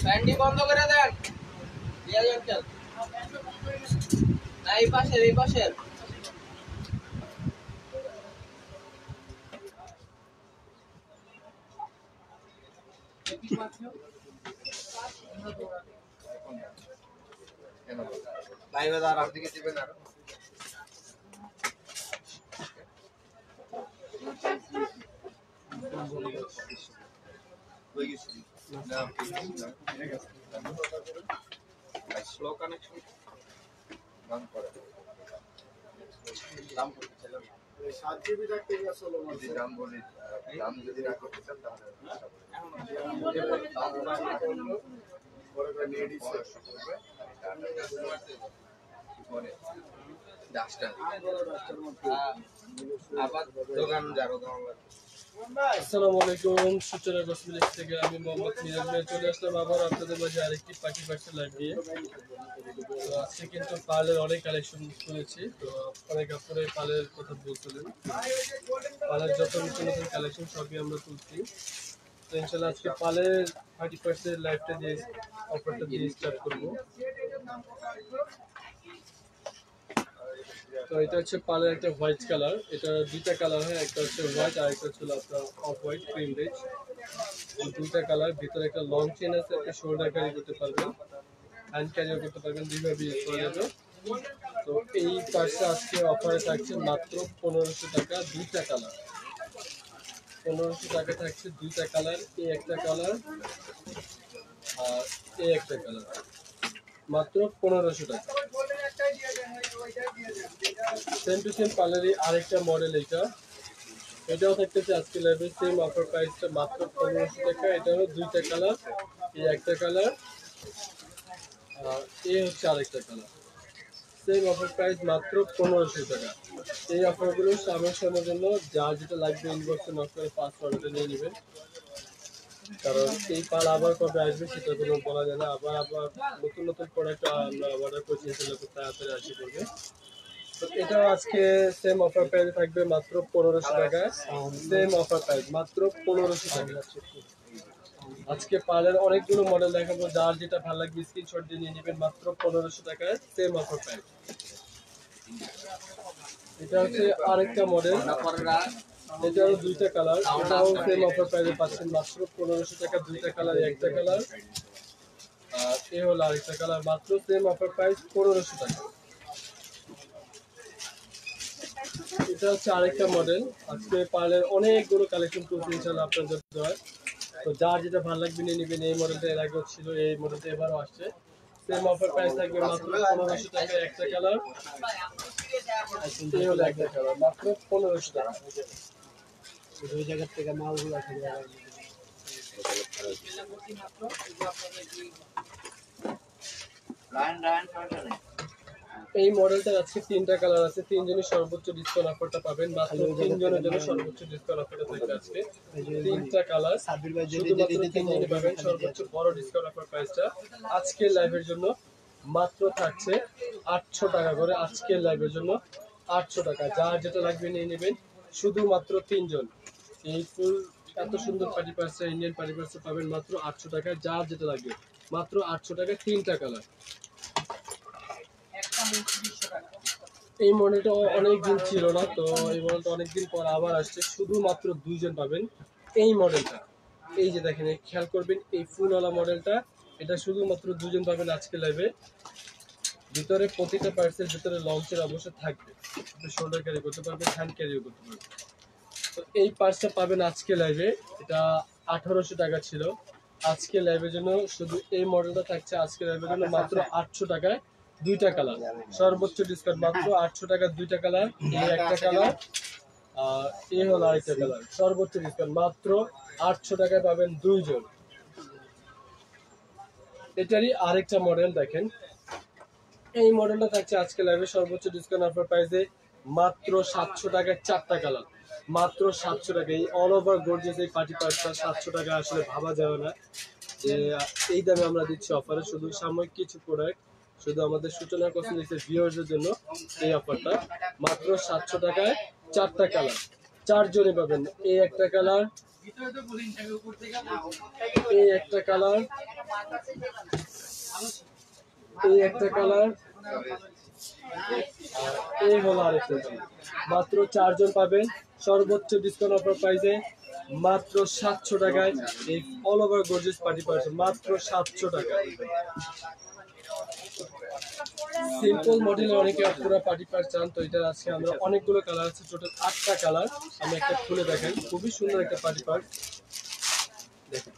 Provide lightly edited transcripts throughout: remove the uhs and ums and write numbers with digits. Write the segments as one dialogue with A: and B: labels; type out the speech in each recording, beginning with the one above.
A: Bandy বন্ধ করে দেন। না এই পাশের এই পাশের লাইভে দাঁড়ার দিকে দিবেন আর স্লো কানেকশন দাম করে দাম করতে 7 জিবি রাখতে আসলে যদি দাম বলি দাম যদি না করতে চান তাহলে পরে নেডি সেট করবে পরে ডাস্টার আবার দোকান যারো দাম।
B: আসসালামু আলাইকুম, সূচনা কসমেটিক্স থেকে আমি মোহাম্মদ মিরাজ ভাই চলে আসলাম আবার আপনাদের মাঝে আরেকটি পাখি পার্সেল লাইভ নিয়ে। তো আজকে কিন্তু পালের অনেক কালেকশন করেছি, তো অনেক আপনারা পালের কথা বলছিলেন, পালের যত নতুন নতুন কালেকশন সবই আমরা তুলছি। তো ইনশাল্লাহ আজকে পালের 30% লাইভটা দিয়ে অফারটা দিয়ে স্টার্ট করবো। তো এটা হচ্ছে পালের একটা হোয়াইট কালার, এটা দুইটা কালার হয়, একটা হচ্ছে হোয়াইট আর একটা হচ্ছে আপনার অফ হোয়াইট ক্রিম বেজ। দুইটা কালার, ভিতরে একটা লং চেন আছে, একটা শোল্ডার ক্যারি করতে পারবেন, হ্যান্ড ক্যারিও করতে পারবেন, দুইভাবে ইউজ করা যাবে। তো এই পার্সটা আজকে অফারে থাকছে মাত্র 1500 টাকা, দুইটা কালার 1500 টাকা থাকছে, দুইটা কালার, এই একটা কালার আর এই একটা কালার, মাত্র 1500 টাকা। সেম টু সেম পার্লারই আরেকটা মডেল, এটাও থাকতেছে আজকে লাইভে সেম অফার প্রাইসটা মাত্র 1500 টাকা। এটারও দুইটা কালার, এই একটা কালার আর এই হচ্ছে আরেকটা কালার, সেম অফার প্রাইস মাত্র 1500 টাকা। এই অফারগুলো সামনের সময়ের জন্য, যার যেটা লাগবে ইনবক্সে নক করে 5 অর্ডারটা নিয়ে নেবেন, কারণ এই পাল আবার কবে আসবে সেটা কোনো বলা যায় না। আবার নতুন নতুন প্রোডাক্ট আমরা অর্ডার করছি, সেগুলো খুব তাড়াতাড়ি আসে করবে। তো এটাও আজকে সেম অফার প্রাইস থাকবে মাত্র 1500 টাকা, সেম অফার প্রাইস মাত্র 1500 টাকা। আজকে পালের অনেকগুলো মডেল দেখাবো, যার যেটা ভালো লাগবে স্ক্রিনশট দিয়ে নিয়ে নেবেন, মাত্র 1500 টাকায় সেম অফার প্রাইস। এটা হচ্ছে আরেকটা মডেল, এটারও দুইটা কালার, এটাও সেম অফার প্রাইসে পাচ্ছেন মাত্র 1500 টাকা, দুইটা কালার, একটা কালার আর এ হলো আরেকটা কালার, মাত্র সেম অফার প্রাইস 1500 টাকা। এটা হচ্ছে আরেকটা মডেল, আজকে পার্লের অনেকগুলো কালেকশন করতে ইনশাআল্লাহ আপনাদের দেওয়ার। তো যার যেটা ভালো লাগবে নিয়ে নেবেন। এই মডেলটা এর আগেও ছিল, এই মডেলটা এবারও আসছে, সেম অফার প্রাইস থাকবে মাত্র 1500 টাকা, একটা কালার, এই হলো একটা কালার, মাত্র 1500 টাকা। দুই জায়গার থেকে মালগুলো আছে। এই মডেলটার আজকে তিনটা কালার আছে, তিনজনের সর্বোচ্চ ডিসকাউন্ট অফারটা পাবেন, মাত্র তিনজনের জন্য সর্বোচ্চ ডিসকাউন্ট অফারটা থাকবে আজকে। তিনটা কালার শুধুমাত্র তিনজনই পাবেন, সর্বোচ্চ বড় ডিসকাউন্ট অফার প্রাইসটা আজকের লাইভের জন্য মাত্র থাকছে 800 টাকা করে। আজকের লাইভের জন্য 800 টাকা, যার যেটা লাগবে নিয়ে নেবেন, শুধুমাত্র তিনজন। এই ফুল এত সুন্দর পার্টি পার্সটা, ইন্ডিয়ান পার্টি পার্সটা পাবেন মাত্র 800 টাকা, যার যেটা লাগবে মাত্র 800 টাকা, তিনটা কালার। এই মডেলটা অনেকদিন ছিল না, তো এই মডেলটা অনেকদিন পর আবার আসছে, শুধুমাত্র দুইজন পাবেন এই মডেলটা। এই যে দেখেন, খেয়াল করবেন এই ফুলওয়ালা মডেলটা, এটা শুধুমাত্র দুজন পাবেন আজকে লাইভে। ভিতরে প্রতিটা পার্সের ভিতরে লঞ্চের অবশ্যই থাকবে, শোল্ডার ক্যারি করতে পারবেন, হ্যান্ড ক্যারিও করতে পারবেন। তো এই পার্সটা পাবেন আজকে লাইভে, এটা 1800 টাকা ছিল, আজকে লাইভের জন্য শুধু এই মডেলটা থাকছে আজকে লাইভের জন্য মাত্র 800 টাকায়, দুইটা কালার, সর্বোচ্চ ডিসকাউন্ট মাত্র 800 টাকা, দুইটা কালার, এই একটা কালার আর এই হলো আরেকটা কালার, সর্বোচ্চ ডিসকাউন্ট মাত্র 800 টাকায় পাবেন দুইজন। এটারই আরেকটা মডেল দেখেন, এই মডেলটা থাকছে আজকে লাইভে সর্বোচ্চ ডিসকাউন্ট অফার প্রাইসে মাত্র 700 টাকায় 4টা কালার, মাত্র 700 টাকা। এই অল ওভার গর্জিয়াস এই পার্টি পার্সটা 700 টাকা আসলে ভাবা যাবে না যে এই দামে আমরা দিচ্ছি অফারে। শুধু সাময়িক কিছু প্রোডাক্ট, শুধু আমাদের সূচনা কসমেটিক্সের ভিউয়ার্সদের জন্য এই অফারটা। মাত্র 700 টাকায় 4টা কালার, 4 জনে পাবেন। এই একটা কালার, এই একটা কালার, এই একটা কালার, এই হলো আরেকটা। মাত্র 4 জন পাবেন সর্বোচ্চ ডিসকাউন্ট অফার প্রাইসে মাত্র 700 টাকায় এই all over gorgeous party purse, মাত্র 700 টাকা। সিম্পল মডেলে অনেকে পুরো পার্টি পার্স চান, তো এটা আজকে আমরা অনেকগুলো কালার আছে, টোটাল 8টা কালার। আমি একটা খুলে দেখাই, খুবই সুন্দর একটা পার্টি পার্স, দেখেন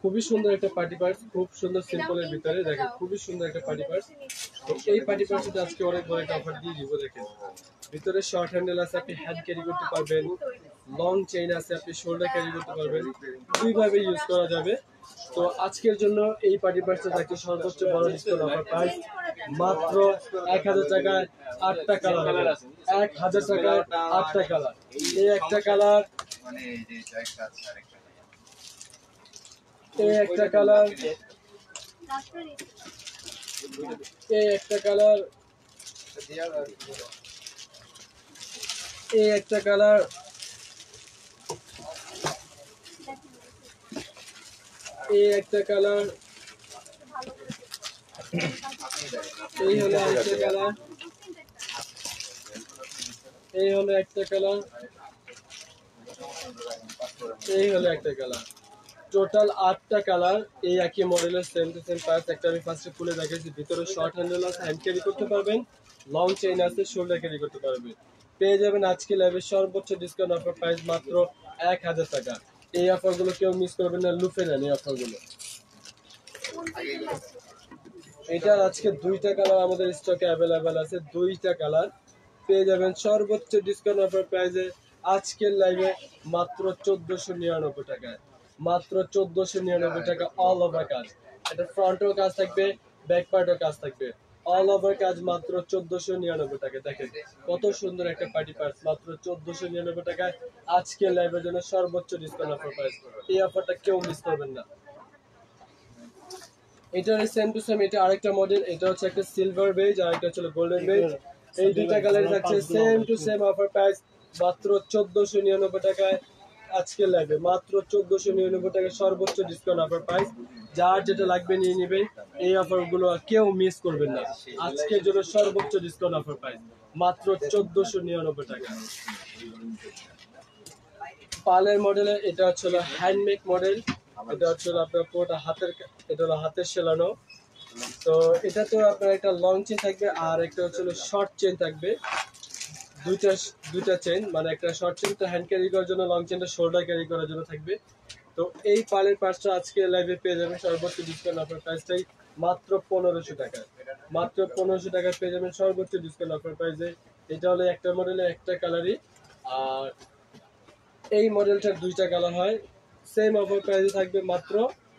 B: খুবই সুন্দর একটা পার্টি পার্স, খুব সুন্দর সিম্পলের ভিতরে দেখেন খুবই সুন্দর একটা পার্টি পার্স। তো এই পার্টি পার্সটা আজকে অনেক বড় একটা অফার দিয়ে দিব। দেখেন ভিতরে শর্ট হ্যান্ডেল আছে, আপনি হ্যান্ড ক্যারি করতে পারবেন, লং চেইন আছে, আপনি শোল্ডার ক্যারি করতে পারবেন, দুইভাবে ইউজ করা যাবে। তো আজকের জন্য এই পার্টি পার্সটা থাকছে সর্বোচ্চ বড় ডিসকাউন্ট অফার প্রাইস মাত্র 1000 টাকায় 8টা কালার, 1000 টাকায় 8টা কালার। এই একটা কালার, এই একটা কালার, এই একটা কালার, এই একটা কালার, এই একটা কালার, এই হলো একটা কালার, এই হলো একটা কালার, এই হলো একটা কালার। টোটাল 8টা কালার, এই একই মডেলের সেম টু সেম প্রাইস। একটা আমি ফার্স্টে খুলে দেখাচ্ছি, ভিতরে শর্ট হ্যান্ডেল আছে, হ্যান্ড ক্যারি করতে পারবেন, লং চেইন আছে, শোল্ডার ক্যারি করতে পারবেন। পেয়ে যাবেন আজকে লাইভে সর্বোচ্চ ডিসকাউন্ট অফার প্রাইস মাত্র 1000 টাকা। এই অফারগুলো কেউ মিস করবেন না, লুফে নেন এই অফারগুলো। এটার আজকে 2টা কালার আমাদের স্টকে অ্যাভেলেবেল আছে, 2টা কালার পেয়ে যাবেন সর্বোচ্চ ডিসকাউন্ট অফার প্রাইসে আজকের লাইভে মাত্র 1499 টাকায়, মাত্র 1499 টাকা। অল ওভার কাজ, এটা ফ্রন্টেও কাজ থাকবে, ব্যাক পার্টেও কাজ থাকবে, অল ওভার কাজ মাত্র 1499 টাকা। দেখেন কত সুন্দর একটা পার্টি পার্স, মাত্র 1499 টাকায় আজকের লাইভের জন্য সর্বোচ্চ ডিসকাউন্ট অফার প্রাইস। এই অফারটা কেউ মিস করবেন না। এটা সেম টু সেম, এটা আরেকটা মডেল, এটা হচ্ছে একটা সিলভার বেজ আর একটা হচ্ছে গোল্ডেন বেজ। এই দুইটা কালার থাকছে same to same offer price মাত্র 1499 টাকায় আজকের লাইভে, মাত্র 1499 টাকায় সর্বোচ্চ ডিসকাউন্ট অফার প্রাইস। যার যেটা লাগবে নিয়ে নেবেন, এই অফারগুলো কেউ মিস করবেন না। আজকের জন্য সর্বোচ্চ ডিসকাউন্ট অফার প্রাইস মাত্র 1499 টাকা। পালের মডেলে এটা হচ্ছে হ্যান্ডমেড মডেল, এটা হচ্ছে আপনার পুরোটা হাতের, এটা হলো হাতের সেলানো। তো এটা তো আপনার একটা লং চেন থাকবে আর একটা হচ্ছে শর্ট চেন থাকবে, দুইটা চেন, মানে একটা শর্ট চেন তো হ্যান্ড ক্যারি করার জন্য, লং চেনটা শোল্ডার ক্যারি করার জন্য থাকবে। তো এই পালের পার্সটা আজকে লাইভে পেয়ে যাবেন সর্বোচ্চ ডিসকাউন্ট অফার প্রাইসটাই মাত্র 1500 টাকায়, মাত্র 1500 টাকায় পেয়ে যাবেন সর্বোচ্চ ডিসকাউন্ট অফার প্রাইসে। এটা হলো একটা মডেলে একটা কালারই, আর এই মডেলটার 2টা কালার হয়, সেম অফার প্রাইসে থাকবে মাত্র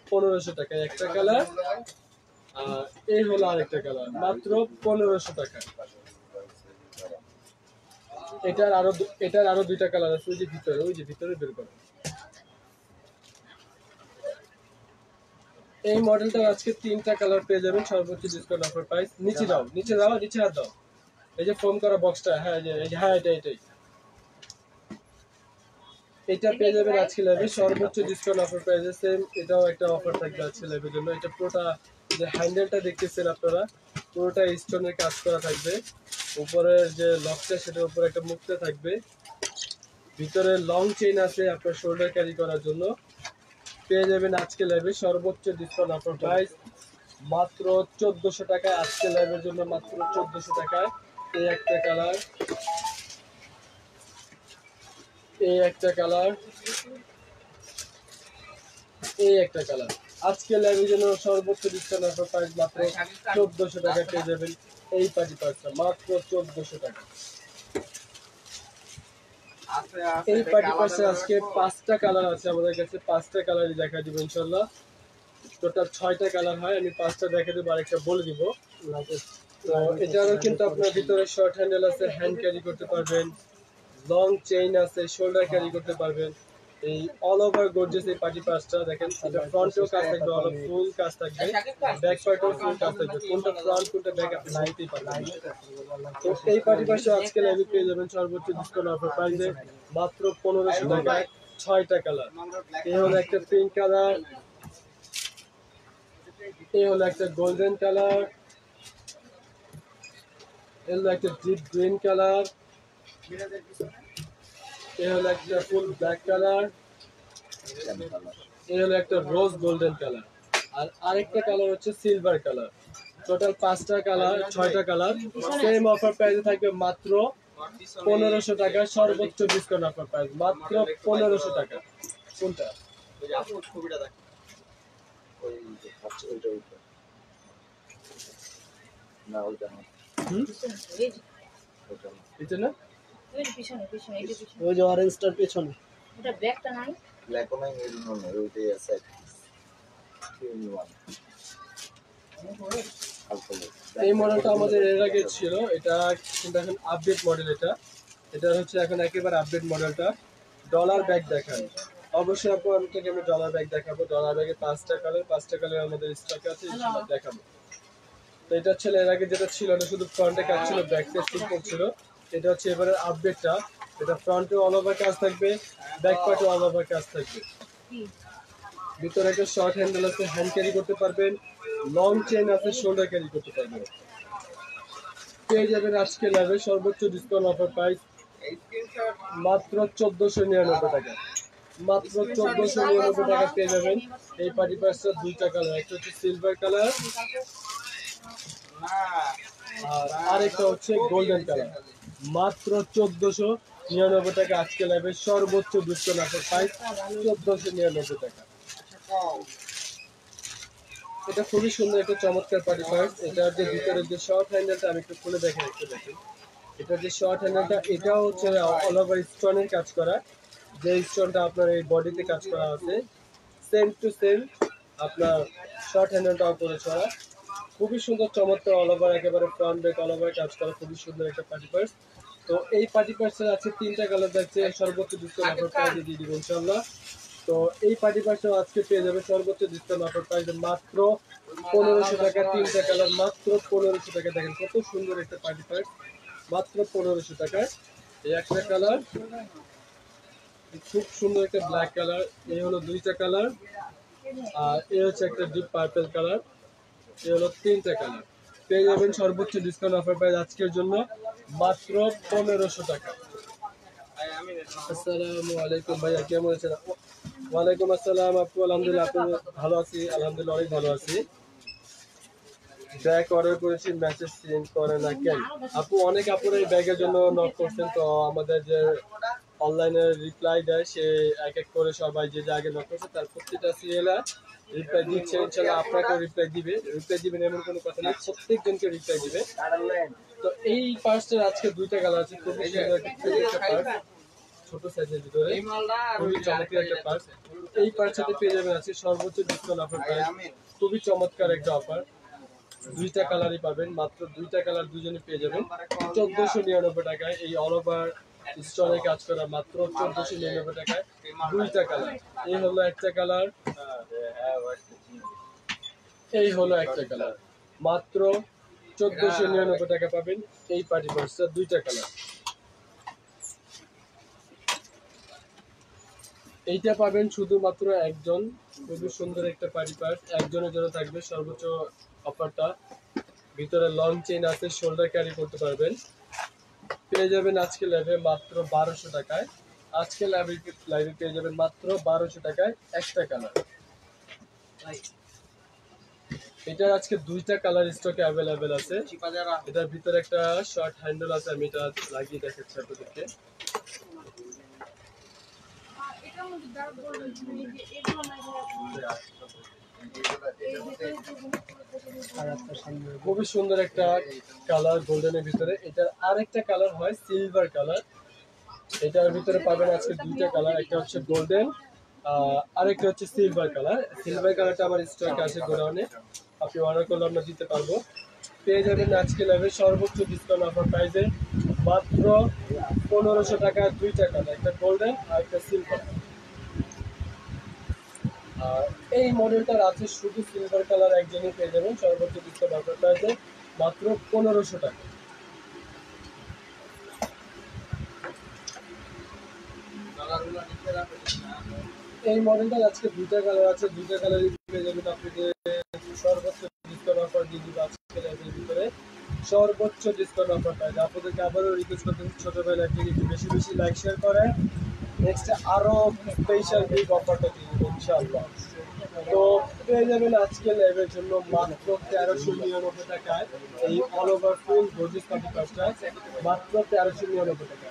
B: 1500 টাকায় একটা কালার, আর এই হলো আরেকটা কালার মাত্র 1500 টাকা। এটার আরো 2টা কালার আছে, ওই যে ভিতরে বের করো। এই মডেলটা আজকে 3টা কালার পেয়ে যাবেন সর্বোচ্চ ডিসকাউন্ট অফার প্রাইস। নিচে দাও, নিচে দাও, নিচে হাত দাও, এই যে ফোম করা বক্সটা, হ্যাঁ হ্যাঁ এটাই। এটা পেয়ে যাবেন আজকে লাইভে সর্বোচ্চ ডিসকাউন্ট অফার প্রাইসে সেম, এটাও একটা অফার থাকবে আজকে লাইভের জন্য। এটা পুরোটা যে হ্যান্ডেলটা দেখতেছেন আপনারা, পুরোটা স্টোনের কাজ করা থাকবে, উপরের যে লকটা সেটার উপরে একটা মুক্তা থাকবে, ভিতরে লং চেইন আছে আপনার শোল্ডার ক্যারি করার জন্য। পেয়ে যাবেন আজকে লাইভে সর্বোচ্চ ডিসকাউন্ট অফার প্রাইস মাত্র 1400 টাকায় আজকে লাইভের জন্য, মাত্র 1400 টাকায়। এই একটা কালার, এই একটা কালার, এই একটা কালার আজকে লাইভের জন্য সর্বোচ্চ ডিসকাউন্ট অফার প্রাইস মাত্র 1400 টাকা পেয়ে যাবেন এই পার্টি পার্সটা, মাত্র 1400 টাকা। এই পার্টি পার্সে আজকে 5টা কালার আছে আমাদের কাছে, 5টা কালারই দেখা দিব ইনশাল্লাহ। তো টোটাল 6টা কালার হয়, আমি 5টা দেখে দেবো, আরেকটা বলে দিব। তো এটারও কিন্তু আপনার ভিতরে শর্ট হ্যান্ডেল আছে, হ্যান্ড ক্যারি করতে পারবেন, লং চেইন আছে, শোল্ডার ক্যারি করতে পারবেন। এই অল ওভার গর্জিয়াস এই পার্টি পার্সটা দেখেন, এটা ফ্রন্টেও কাজ থাকবে, অল ফুল কাজ থাকবে, ব্যাক পার্টেও ফুল কাজ থাকবে, কোনটা ফ্রন্ট কোনটা ব্যাক আপনি বুঝতেই পারবেন। তো এই পার্টি পার্সটা আজকে লাইভে পেয়ে যাবেন সর্বোচ্চ ডিসকাউন্ট অফার প্রাইসে মাত্র 1500 টাকায় 6টা কালার। এই হলো একটা পিঙ্ক কালার, এই হলো একটা গোল্ডেন কালার, এই হলো একটা ডিপ গ্রিন কালার, এই হলো একটা ফুল ব্ল্যাক কালার, এই হলো একটা রোজ গোল্ডেন কালার, আর আরেকটা কালার হচ্ছে সিলভার কালার। টোটাল 5টা কালার, 6টা কালার, সেম অফার প্রাইসে থাকবে মাত্র 1500 টাকা, সর্বোচ্চ ডিসকাউন্ট অফার প্রাইস মাত্র 1500 টাকা। কোনটা? এটা না,
C: ওই যে অরেঞ্জটার পেছনে।
B: এই মডেলটা আমাদের এর আগে ছিল, এটা কিন্তু এখন আপডেট মডেল। এটা হচ্ছে এখন একেবারে আপডেট মডেলটা। ডলার ব্যাগ দেখান, অবশ্যই আপনাদেরকে আমি ডলার ব্যাগ দেখাবো। ডলার ব্যাগে 5টা কালার, 5টা কালার আমাদের স্টকে আছে, ইনশাআল্লাহ দেখাবো। তো এটা হচ্ছে এর আগে যেটা ছিল, এটা শুধু ফ্রন্টে কাজ ছিল, ব্যাক সাইড সিম্পল ছিল। এটা হচ্ছে এবারে আপডেটটা, এটা ফ্রন্টে অল ওভার কাজ থাকবে, ব্যাক পার্টে অল ওভার কাজ থাকবে। ভিতরে একটা শর্ট হ্যান্ডেল আছে, হ্যান্ড ক্যারি করতে পারবেন, লং চেইন আছে, শোল্ডার ক্যারি করতে পারবেন। পেয়ে যাবেন আজকে লাইভে সর্বোচ্চ ডিসকাউন্ট অফার প্রাইস মাত্র 1499 টাকা। মাত্র 1499 টাকা পেয়ে যাবেন এই পার্টি পার্সটা। 2টা কালার, একটা হচ্ছে সিলভার কালার আর আরেকটা হচ্ছে গোল্ডেন কালার। মাত্র 1499 টাকা আজকে লাইভে সর্বোচ্চ ডিসকাউন্ট অফার প্রাইস 1499 টাকা। এটা খুবই সুন্দর একটা চমৎকার পার্টি পার্স। এটার যে ভিতরের যে শর্ট হ্যান্ডেলটা আমি একটু খুলে দেখেন, একটু দেখেন। এটার যে শর্ট হ্যান্ডেলটা, এটাও হচ্ছে অল ওভার স্টোনের কাজ করা। যে স্টোনটা আপনার এই বডিতে কাজ করা আছে, সেম টু সেম আপনার শর্ট হ্যান্ডেলটাও করে ছড়া। খুবই সুন্দর চমৎকার অল ওভার, একেবারে ফ্রন্ট ব্যাক অল ওভার কাজ করা, খুবই সুন্দর একটা পার্টি পার্স। তো এই পার্টি পার্সের আছে 3টা কালার থাকছে, সর্বোচ্চ ডিসকাউন্ট অফার প্রাইসে দিয়ে দিব ইনশাআল্লাহ। তো এই পার্টি পার্সটাও আজকে পেয়ে যাবে সর্বোচ্চ ডিসকাউন্ট অফার প্রাইসে মাত্র 1500 টাকা। 3টা কালার মাত্র 1500 টাকা। দেখেন কত সুন্দর একটা পার্টি পার্স, মাত্র 1500 টাকায়। এই একটা কালার, খুব সুন্দর একটা ব্ল্যাক কালার। এই হলো 2টা কালার, আর এই হচ্ছে একটা ডিপ পার্পল কালার। এই হলো 3টা কালার। পেয়ে যাবেন সর্বোচ্চ ডিসকাউন্ট অফার প্রাইস আজকের জন্য মাত্র 1500 টাকা। আসসালামু আলাইকুম ভাইয়া, কেমন আছেন? ওয়ালাইকুম আসসালাম আপু, আলহামদুলিল্লাহ। আপনি? ভালো আছি আলহামদুলিল্লাহ, অনেক ভালো আছি। ব্যাগ অর্ডার করেছি, মেসেজ সেন্ড করে না কেন? আপু অনেক আপুরা এই ব্যাগের জন্য নক করছেন, তো আমাদের যে অনলাইনে রিপ্লাই দেয় সে এক এক করে সবাই যে আগে নক করছে তার প্রত্যেকটা সিরিয়ালে রিপ্লাই দিচ্ছে। ইনশাআল্লাহ আপনাকেও রিপ্লাই দিবেন এমন কোনো কথা নেই, প্রত্যেকজনকে রিপ্লাই দিবে। তো এই পার্সটার আজকে 2টা কালার আছে, খুবই সুন্দর একটা পার্স, ছোট সাইজের ভিতরে খুবই চমৎকার একটা পার্স। এই পার্সটাতে পেয়ে যাবেন আছে সর্বোচ্চ ডিসকাউন্ট অফার প্রাইস, খুবই চমৎকার একটা অফার। 2টা কালারই পাবেন, মাত্র 2টা কালার দুজনে পেয়ে যাবেন 1499 টাকায়। এই অল ওভার স্টোনে কাজ করা মাত্র 1499 টাকায় 2টা কালার। এই হলো একটা কালার, এই হলো একটা কালার, মাত্র 1499 টাকা পাবেন এই পার্টি পার্সটা। 2টা কালার। এইটা পাবেন শুধুমাত্র একজন, খুবই সুন্দর একটা পার্টি পার্স, একজনের জন্য থাকবে সর্বোচ্চ অফারটা। ভিতরে লং চেইন আছে, শোল্ডার ক্যারি করতে পারবেন। পেয়ে যাবেন আজকে লাইভে মাত্র 1200 টাকায়। আজকে লাইভে পেয়ে যাবেন মাত্র 1200 টাকায় একটা কালার। এটার আজকে 2টা কালার স্টকে অ্যাভেলেবেল আছে। এটার ভিতরে একটা শর্ট হ্যান্ডেল আছে, আমি এটা লাগিয়ে দেখাচ্ছি আপনাদেরকে। খুবই সুন্দর একটা কালার গোল্ডেনের ভিতরে। এটার আরেকটা কালার হয় সিলভার কালার। এটার ভিতরে পাবেন আজকে 2টা কালার, একটা হচ্ছে গোল্ডেন আরেকটা হচ্ছে সিলভার কালার। সিলভার কালারটা আমার স্টক আছে গোডাউনে, আপনি অর্ডার করলে আমরা দিতে পারবো। পেয়ে যাবেন আজকে লাইভে সর্বোচ্চ ডিসকাউন্ট অফার প্রাইসে মাত্র 1500 টাকা দুইটা কালার, একটা গোল্ডেন আর একটা সিলভার। আর এই মডেলটার আছে শুধু সিলভার কালার একজনই পেয়ে যাবেন সর্বোচ্চ ডিসকাউন্ট অফার প্রাইসে মাত্র 1500 টাকা। এই মডেলটার আজকে দুইটা কালার আছে, দুইটা কালারই পেয়ে যাবেন আপনাদের সর্বোচ্চ ডিসকাউন্ট অফার দিয়ে দিব আজকে লাইভের ভিতরে সর্বোচ্চ ডিসকাউন্ট অফার প্রাইস। আপনাদেরকে আবারও রিকোয়েস্ট করতে ছোট ভাই লাইভটি একটু বেশি বেশি লাইক শেয়ার করেন, নেক্সট আরো স্পেশাল বিগ অফারটা দিয়ে দেবো ইনশাআল্লাহ। তো পেয়ে যাবেন আজকে লাইভের জন্য মাত্র 1399 টাকায় এই all over full gorgeous party পাসটা মাত্র 1399 টাকা।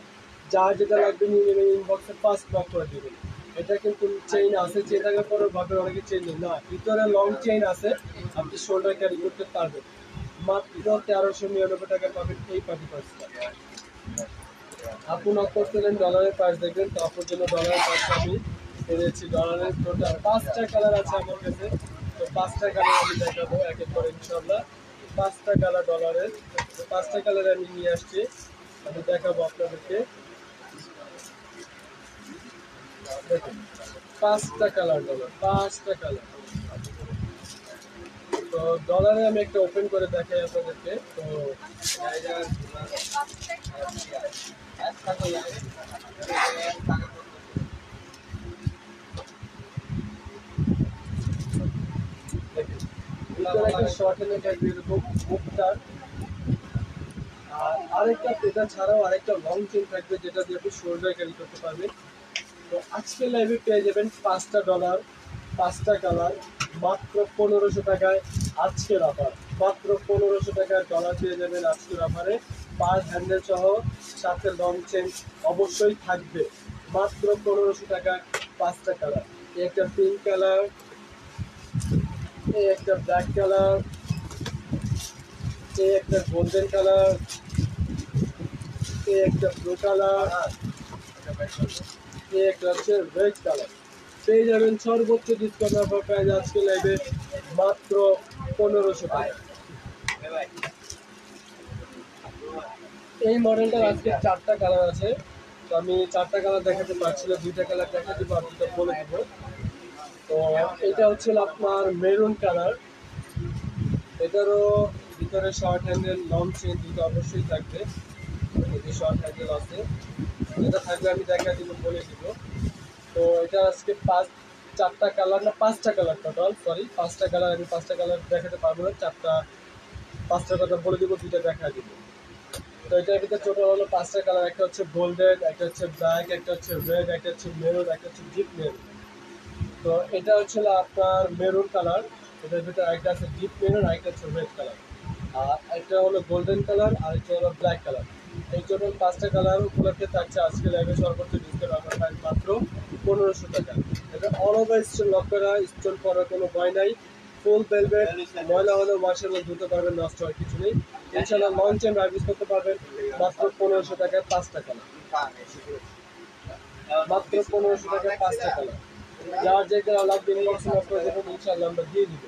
B: যা যেটা লাগবে নিয়ে নেবেন, ইনবক্সে ফার্স্ট নক করে দেবেন। এটা কিন্তু চেইন আছে, চেইন থাকার পরে ভাবে অনেকে চেইন নেই না, ভিতরে লং চেইন আছে, আপনি শোল্ডার ক্যারি করতে পারবেন। মাত্র 1399 টাকা পাবেন এই পার্টি পাসটা। আপনি নক করছিলেন ডলারের প্রাইস দেখবেন, তো আপনার জন্য ডলারের প্রাইস আমি এনেছি। ডলারের টোটাল 5টা কালার আছে আমার কাছে, তো 5টা কালার আমি দেখাবো এক এক করে ইনশাআল্লাহ। 5টা কালার ডলারের, 5টা কালার আমি নিয়ে আসছি, আমি দেখাবো আপনাদেরকে। দেখুন 5টা কালার ডলার, 5টা কালার। তো ডলারে আমি একটা ওপেন করে দেখাই আপনাদেরকে। তো একটা শর্ট হ্যান্ডের থাকবে এরকম মুখটার, আর আরেকটা এটা ছাড়াও আরেকটা লং চেন থাকবে যেটা দিয়ে আপনি শোল্ডার ক্যারি করতে পারবেন। তো আজকের লাইভে পেয়ে যাবেন 5টা ডলার, 5টা কালার মাত্র 1500 টাকায় আজকের অফার। মাত্র 1500 টাকায় ডলার পেয়ে যাবেন আজকের অফারে, পার হ্যান্ডেল সহ, সাথে লং চেন অবশ্যই থাকবে। মাত্র 1500 টাকায় 5টা কালার। এই একটা পিঙ্ক কালার, এই একটা ব্ল্যাক কালার, এই একটা গোল্ডেন কালার, এই একটা ব্লু কালার, এই একটা হচ্ছে রেড কালার। পেয়ে যাবেন সর্বোচ্চ ডিসকাউন্ট অফার প্রাইস আজকে লাইভে মাত্র 1500 টাকা। এই মডেলটার আজকে 4টা কালার আছে, তো আমি 4টা কালার দেখাতে পারছি না, 2টা কালার দেখা দিব আর 2টা বলে দিব। তো এটা হচ্ছে আপনার মেরুন কালার, এটারও ভিতরে শর্ট হ্যান্ডেল লং চেন দুটো অবশ্যই থাকবে, শর্ট হ্যান্ডেল আছে, যেটা থাকবে আমি দেখা দিব বলে দিব। তো এটা আজকে 4টা কালার না 5টা কালার টোটাল, সরি 5টা কালার, আমি 5টা কালার দেখাতে পারবো না, 5টা কথা বলে দিব, 2টা দেখা দিব। তো এটার ভিতরে টোটাল হলো 5টা কালার, একটা হচ্ছে গোল্ডেন, একটা হচ্ছে ব্ল্যাক, একটা হচ্ছে রেড, একটা হচ্ছে মেরুন, একটা হচ্ছে ডিপ মেরুন। তো এটা হচ্ছে আপনার মেরুন কালার, এটার ভিতরে একটা আছে ডিপ মেরুন, আরেকটা হচ্ছে রেড কালার, আর একটা হলো গোল্ডেন কালার, আর একটা হলো ব্ল্যাক কালার। এই টোটাল 5টা কালার উপলক্ষে থাকছে আজকে লাইভে সর্বোচ্চ ডিসকাউন্ট অফার প্রাইস মাত্র 1500 টাকা। এটা অল ওভার স্টোন লক করা, স্টোন করার কোনো ভয় নাই, ফুল ভেলভেট, ময়লা হলেও ওয়াশের মধ্যে ধুতে পারবেন, নষ্ট হওয়ার কিছু নেই ইনশাআল্লাহ। লঞ্চ এন্ড রাইভিস করতে পারবেন মাত্র 1500 টাকায় 5টা কালার, মাত্র 1500 টাকায় 5টা কালার। যার যে কালার লাগবে ইনবক্সে নক করে দেবেন, ইনশাআল্লাহ আমরা দিয়ে দিব।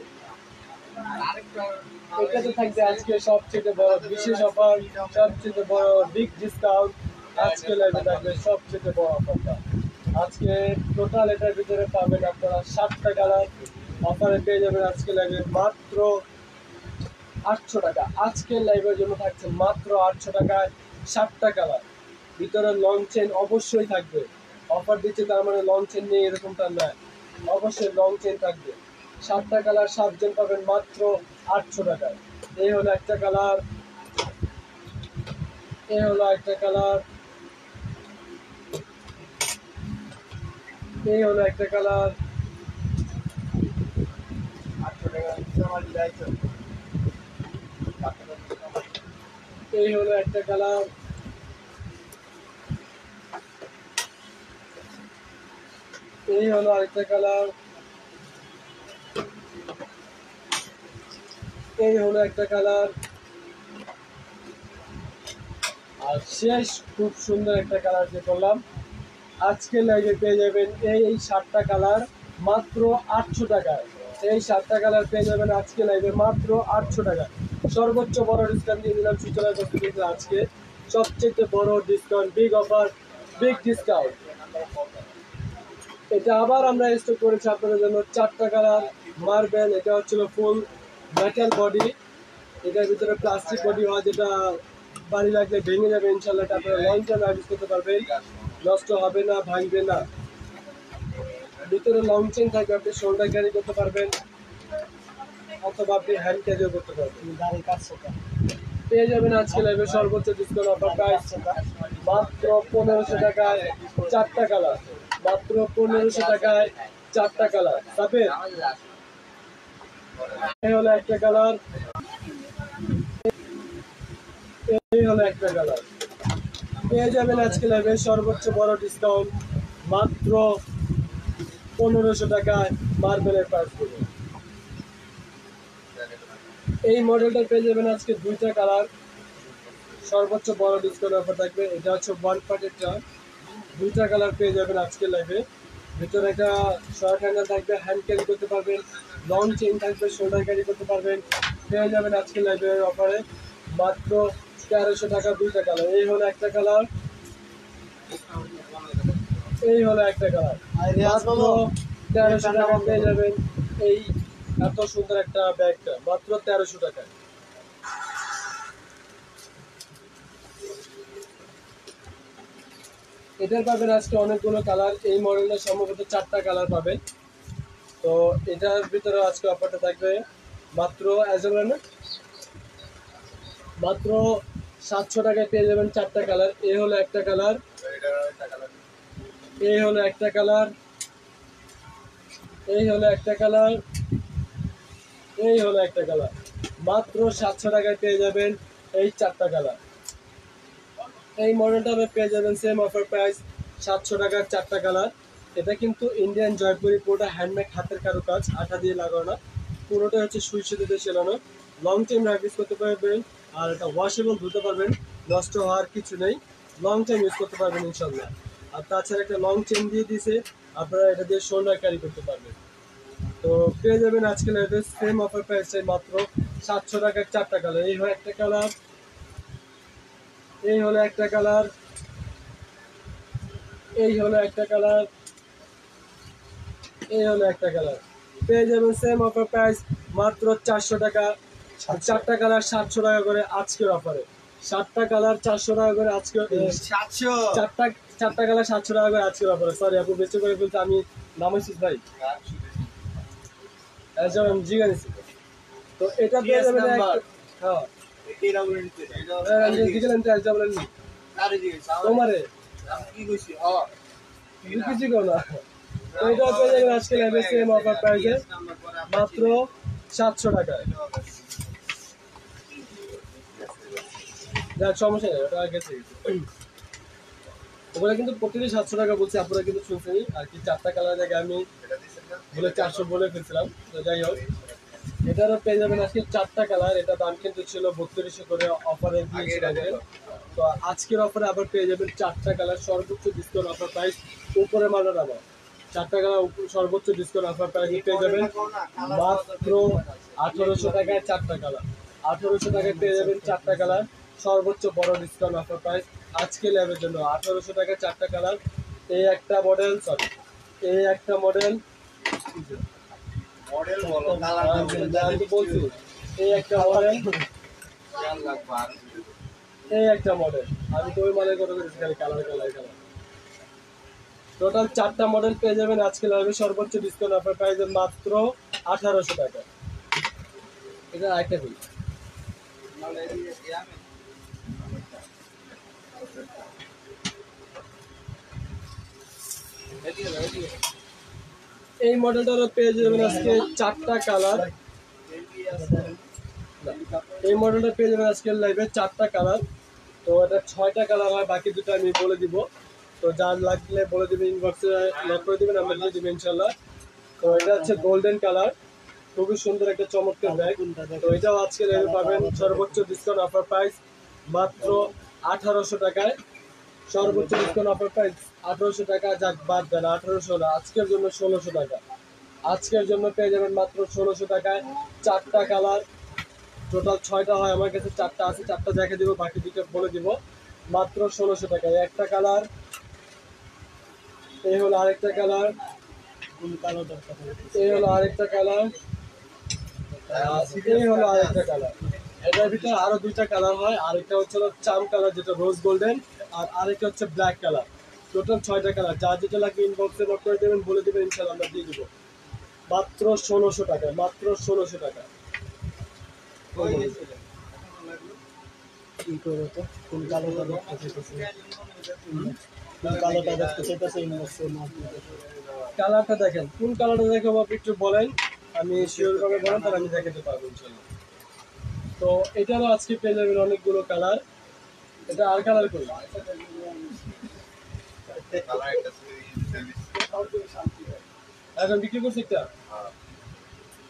B: এটাতে থাকবে আজকে সবচেয়ে বড় বিশেষ অফার, সবচেয়ে বড় বিগ ডিসকাউন্ট আজকে লাইভে থাকবে, সবচেয়ে বড় অফারটা আজকে টোটাল এটার ভিতরে পাবেন আপনারা 7টা কালার অফারে পেয়ে যাবেন আজকে লাইভে মাত্র 800 টাকা। আজকের লাইভের জন্য থাকছে মাত্র 800 টাকায় 7টা কালার, ভিতরে লং চেন অবশ্যই থাকবে। অফার দিচ্ছে তার মানে লং চেন নেই এরকমটা না, অবশ্যই লং চেন থাকবে। 7টা কালার 7 জন পাবেন মাত্র 800 টাকায়। এই হলো একটা কালার, এই হলো একটা কালার, এই হলো একটা কালার, এই হলো একটা কালার, এই হলো আরেকটা কালার, এই হলো একটা কালার, আর শেষ খুব সুন্দর একটা কালার যে করলাম আজকে লাইভে পেয়ে যাবেন এই 7টা কালার মাত্র 800 টাকায়। এই 7টা কালার পেয়ে যাবেন আজকে লাইভে মাত্র 800 টাকা। সর্বোচ্চ বড় ডিসকাউন্ট দিয়ে দিলাম সূচনা করতে দিতে আজকে সবচেয়ে বড় discount, big offer, big discount. এটা আবার আমরা স্টক করেছি আপনাদের জন্য 4টা কালার মার্বেল। এটা হচ্ছিল ফুল মেটাল বডি, এটার ভিতরে প্লাস্টিক বডি হয় যেটা বাড়ি লাগলে ভেঙে যাবে ইনশাল্লাহ। এটা আপনারা লং টাইম ইউজ করতে পারবেন, নষ্ট হবে না, ভাঙবে না। ভিতরে লং চেন থাকবে, আপনি শোল্ডার ক্যারি করতে পারবেন অথবা আপনি হ্যান্ড ক্যারিও করতে পারবেন। পেয়ে যাবেন আজকে লাইভে সর্বোচ্চ ডিসকাউন্ট অফার প্রাইস মাত্র 1500 টাকায় 4টা কালার, মাত্র 1500 টাকায় 4টা কালার। তবে এই হলো একটা কালার, এই হলো একটা কালার। পেয়ে যাবেন আজকে লাইভে সর্বোচ্চ বড় ডিসকাউন্ট মাত্র 1500 টাকায় মার্বেলের প্রাইস করবে। এই মডেলটা পেয়ে যাবেন আজকে 2টা কালার, সর্বোচ্চ বড় ডিসকাউন্ট অফার থাকবে। এটা হচ্ছে 1 পার্টেরটা, 2টা কালার পেয়ে যাবেন আজকে লাইভে। ভিতরে একটা শর্ট হ্যান্ডেল থাকবে, হ্যান্ড ক্যারি করতে পারবেন, লং চেইন থাকবে, শোল্ডার ক্যারি করতে পারবেন। পেয়ে যাবেন আজকে লাইভে অফারে মাত্র 1300 টাকা 2টা কালার। এই হলো একটা কালার, এই হলো একটা কালার, মাত্র 1300 টাকা পেয়ে যাবেন এই এত সুন্দর একটা ব্যাগটা মাত্র 1300 টাকায়। এটার পাবেন আজকে অনেকগুলো কালার, এই মডেলটা সম্ভবত 4টা কালার পাবেন। তো এটার ভিতরে আজকে অফারটা থাকবে মাত্র মাত্র 700 টাকায় পেয়ে যাবেন 4টা কালার। এই হলো একটা কালার, এই হলো একটা কালার, এই হলো একটা কালার, এই হলো একটা কালার। মাত্র 700 টাকায় পেয়ে যাবেন এই 4টা কালার। এই মডেলটা পেয়ে যাবেন সেম অফার প্রাইস 700 টাকার 4টা কালার। এটা কিন্তু ইন্ডিয়ান জয়পুরি, পুরোটা হ্যান্ডমেড, হাতের কারুকাজ, আঠা দিয়ে লাগানো না, পুরোটা হচ্ছে সুই সুতিতে সেলানো। লং টাইম ইউজ করতে পারবেন, আর এটা ওয়াশেবল, ধুতে পারবেন, নষ্ট হওয়ার কিছু নেই, লং টাইম ইউজ করতে পারবেন ইনশাল্লাহ। আর তাছাড়া একটা লং চেন দিয়ে দিয়েছে, আপনারা এটা দিয়ে শোল্ডার ক্যারি করতে পারবেন। তো পেয়ে যাবেন আজকে লাইভে সেম অফার প্রাইসে মাত্র 700 টাকার 4টা কালার। এই হলো একটা কালার, এই হলো একটা কালার, এই হলো একটা কালার, এই হলো একটা কালার। পেয়ে যাবেন সেম অফার প্রাইস মাত্র 400 টাকা। 4টা কালার 700 টাকা করে আজকের অফারে। 7টা কালার 400 টাকা করে আজকে, 4টা কালার 700 টাকা করে আজকের অফারে। সরি আপু, বেশি করে বলতে আমি নামাইছিস ভাই, জিজ্ঞাসা। তো এটা পেয়ে যাবেন হ্যাঁ তোমারে কিছু করো না। তো এটা পেয়ে যাবেন আজকে লাইভে সেম অফার প্রাইসে মাত্র 700 টাকায়। যাক সমস্যা নেই, ওটা গেছে। ওগুলো কিন্তু প্রতিদিন 700 টাকা বলছি, আপনারা কিন্তু শুনছেন আর কি। 4টা কালার জায়গায় আমি বলে 400 বলে ফেলছিলাম। তো যাই হোক, এটারও পেয়ে যাবেন আজকে 4টা কালার। এটা দাম কিন্তু ছিল 3200 করে, অফারে দিয়েছিলেন। তো আজকের অফারে আবার পেয়ে যাবেন 4টা কালার, সর্বোচ্চ ডিসকাউন্ট অফার প্রাইস উপরে মালার আবার 4টা কালার সর্বোচ্চ ডিসকাউন্ট অফার প্রাইসে পেয়ে যাবেন মাত্র 1800 টাকায় 4টা কালার। 1800 টাকায় পেয়ে যাবেন 4টা কালার, সর্বোচ্চ বড় ডিসকাউন্ট অফার প্রাইস আজকে ল্যাবের জন্য 1800 টাকায় 4টা কালার। এই একটা মডেল, সরি এই একটা মডেল, বলছি এই একটা মডেল, এই একটা মডেল। আমি তো ওই মডেল কথা বলছি, খালি কালার কালার কালার। টোটাল 4টা মডেল পেয়ে যাবেন আজকে লাইভে সর্বোচ্চ ডিসকাউন্ট অফার প্রাইসে মাত্র 1800 টাকা। এটা একটা কই এই মডেলটারও পেয়ে যাবেন আজকে 4টা কালার। এই মডেলটা পেয়ে যাবেন আজকে লাইভে 4টা কালার। তো এটা 6টা কালার হয়, বাকি দুটো আমি বলে দিব। তো যার লাগলে বলে দেবেন, ইনবক্সে নক করে দেবেন, আমরা দিয়ে দেবেন ইনশাল্লাহ। তো এটা হচ্ছে গোল্ডেন কালার, খুবই সুন্দর একটা চমৎকার ব্যাগ। তো এটাও আজকে লাইভে পাবেন সর্বোচ্চ ডিসকাউন্ট অফার প্রাইস মাত্র 1800 টাকায়। সর্বোচ্চ ডিসকাউন্ট অফার প্রাইস 1800 টাকা, যাক বাদ দেন 1800 না, আজকের জন্য 1600 টাকা। আজকের জন্য পেয়ে যাবেন মাত্র 1600 টাকায় 4টা কালার, টোটাল 6টা হয় আমার কাছে, 4টা আছে, 4টা দেখে দিব, বাকি 2টা বলে দিব। মাত্র 1600 টাকায় একটা কালার, এই হলো আরেকটা কালার, এই হলো আরেকটা কালার, এই হলো আরেকটা কালার। এটার ভিতরে আরো 2টা কালার হয়, আরেকটা হচ্ছে চাম কালার যেটা রোজ গোল্ডেন, আর আরেকটা হচ্ছে ব্ল্যাক কালার। টোটাল 6টা কালার, যা যেটা লাগবে ইনবক্সে নক করে দেবেন, বলে দেবেন, ইনশাআল্লাহ আমরা দিয়ে দিব। মাত্র 1600 টাকা, মাত্র 1600 টাকা।
C: কি করবো তো, কোন কালোটা দেখতে চাইতেছে, কোন কালোটা দেখতে চাইতেছে ইনবক্সে মাপ দিতে।
B: কালারটা দেখেন, কোন কালারটা দেখাবো আপনি একটু বলেন, আমি শিওর ভাবে বলেন, তাহলে আমি দেখাতে পারবো ইনশাআল্লাহ। তো এটারও আজকে পেয়ে যাবেন অনেকগুলো কালার। এটা আর কালার করি, এখন বিক্রি করছি একটা,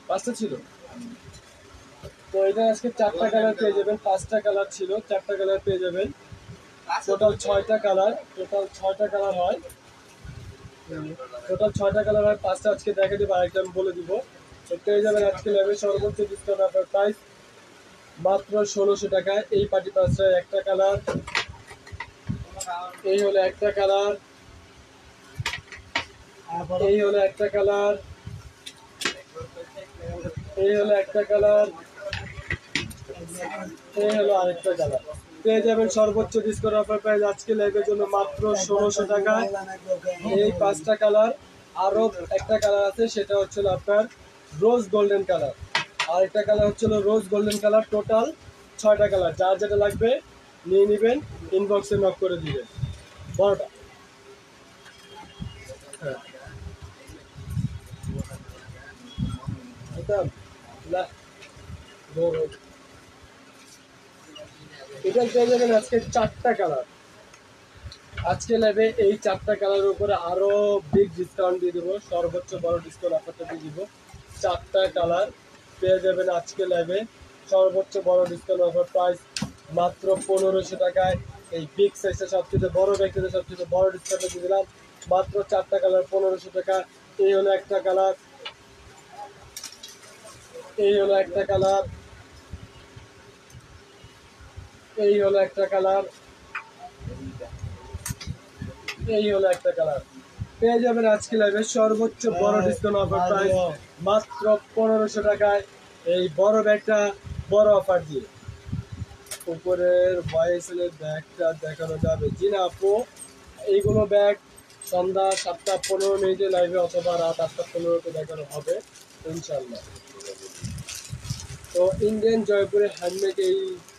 B: 5টা ছিল। তো এটা আজকে 4টা কালার পেয়ে যাবেন, 5টা কালার ছিল, 4টা কালার পেয়ে যাবেন, টোটাল 6টা কালার, টোটাল 6টা কালার হয়, টোটাল 6টা কালার হয়। 5টা আজকে দেখে দেবো, আরেকটা আমি বলে দিব। তো পেয়ে যাবেন আজকে লেভেল সর্বোচ্চ ডিসকাউন্ট অফার প্রাইস মাত্র 1600 টাকায়। এই পার্টি পাঁচটায় একটা কালার, এই হলো একটা কালার, এই হলো একটা কালার, এই হলো একটা কালার, এই হলো আরেকটা কালার। পেয়ে যাবেন সর্বোচ্চ ডিসকাউন্ট অফার প্রাইস আজকে লাইভের জন্য মাত্র 1600 টাকায়। এই 5টা কালার, আরো একটা কালার আছে, সেটা হচ্ছে আপনার রোজ গোল্ডেন কালার, আর একটা কালার হচ্ছে রোজ গোল্ডেন কালার। টোটাল 6টা কালার, যার যেটা লাগবে নিয়ে নেবেন, ইনবক্সে নক করে দিবেন। বড়টা হ্যাঁ, এটা বড়, এটা পেয়ে যাবেন আজকে 4টা কালার। আজকে লাইভে এই 4টা কালারের উপরে আরো বিগ ডিসকাউন্ট দিয়ে দেবো, সর্বোচ্চ বড় ডিসকাউন্ট অফারটা দিয়ে দিব। 4টা কালার পেয়ে যাবেন আজকে লাইভে সর্বোচ্চ বড় ডিসকাউন্ট অফার প্রাইস মাত্র 1500 টাকায়। এই বিগ সাইজটা সবচেয়ে বড় ব্যক্তিদের সবচেয়ে বড় ডিসকাউন্ট দিয়ে দিলাম মাত্র 4টা কালার 1500 টাকা। এই হলো একটা কালার, এই হলো একটা কালার, এই হলো একটা কালার, এই হলো একটা কালার। পেয়ে যাবেন আজকে লাইভে সর্বোচ্চ বড় ডিসকাউন্ট অফার প্রাইস মাত্র 1500 টাকায়। এই বড় ব্যাগটা বড় অফার দিয়ে উপরের ভয়েসের ব্যাগটা দেখানো যাবে। জি না আপু, এইগুলো ব্যাগ সন্ধ্যা 7:15 লাইভে অথবা রাত 8:15 দেখানো হবে ইনশাল্লাহ। তো ইন্ডিয়ান জয়পুরে হ্যান্ডমেড এই